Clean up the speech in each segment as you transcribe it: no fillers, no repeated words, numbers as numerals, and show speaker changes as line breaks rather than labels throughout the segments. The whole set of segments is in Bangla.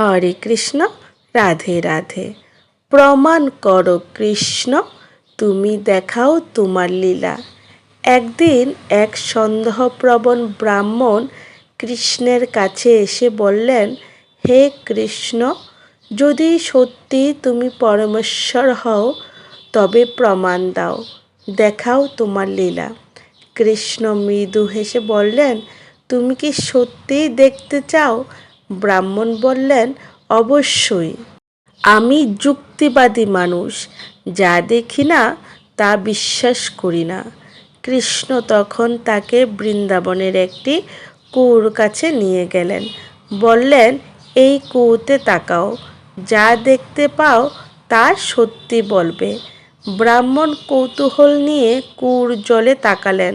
হরে কৃষ্ণ, রাধে রাধে। প্রমাণ করো কৃষ্ণ, তুমি দেখাও তোমার লীলা। একদিন এক সন্দেহপ্রবণ ব্রাহ্মণ কৃষ্ণের কাছে এসে বললেন, হে কৃষ্ণ, যদি সত্যি তুমি পরমেশ্বর হও তবে প্রমাণ দাও, দেখাও তোমার লীলা। কৃষ্ণ মৃদু হেসে বললেন, তুমি কি সত্যিই দেখতে চাও? ব্রাহ্মণ বললেন, অবশ্যই। আমি যুক্তিবাদী মানুষ, যা দেখি না তা বিশ্বাস করি না। কৃষ্ণ তখন তাকে বৃন্দাবনের একটি কুয়োর কাছে নিয়ে গেলেন। বললেন, এই কুয়োতে তাকাও, যা দেখতে পাও তা সত্যি বলবে। ব্রাহ্মণ কৌতূহল নিয়ে কুয়োর জলে তাকালেন।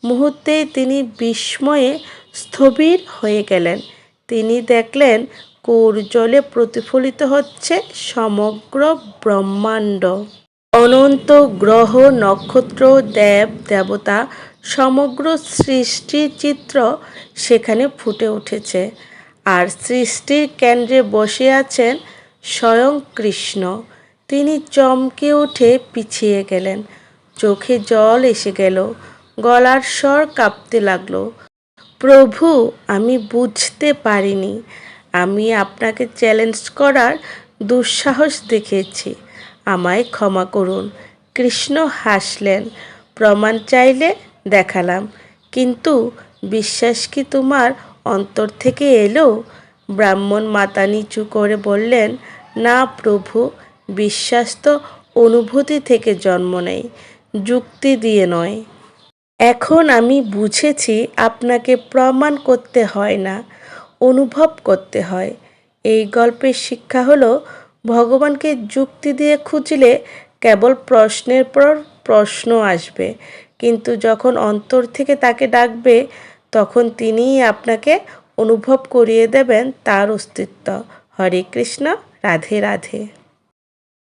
মুহূর্তেই তিনি বিস্ময়ে স্থবির হয়ে গেলেন। তিনি দেখলেন কুয়োর জলে প্রতিফলিত হচ্ছে সমগ্র ব্রহ্মাণ্ড। অনন্ত গ্রহ, নক্ষত্র, দেব দেবতা, সমগ্র সৃষ্টির চিত্র সেখানে ফুটে উঠেছে। আর সৃষ্টির কেন্দ্রে বসে আছেন স্বয়ং কৃষ্ণ। তিনি চমকে উঠে পিছিয়ে গেলেন। চোখে জল এসে গেল, গলার স্বর কাঁপতে লাগলো। প্রভু, আমি বুঝতে পারিনি। আমি আপনাকে চ্যালেঞ্জ করার দুঃসাহস দেখিয়েছি, আমায় ক্ষমা করুন। কৃষ্ণ হাসলেন, প্রমাণ চাইলে দেখালাম, কিন্তু বিশ্বাস কি তোমার অন্তর থেকে এলো? ব্রাহ্মণ মাথা নিচু করে বললেন, না প্রভু, বিশ্বাস তো অনুভূতি থেকে জন্ম নেয়, যুক্তি দিয়ে নয়। এখন আমি বুঝেছি আপনাকে প্রমাণ করতে হয় না, অনুভব করতে হয়। এই গল্পের শিক্ষা হলো, ভগবানকে যুক্তি দিয়ে খুঁজলে কেবল প্রশ্নের পর প্রশ্ন আসবে, কিন্তু যখন অন্তর থেকে তাকে ডাকবে তখন তিনিই আপনাকে অনুভব করিয়ে দেবেন তার অস্তিত্ব। হরে কৃষ্ণ, রাধে রাধে।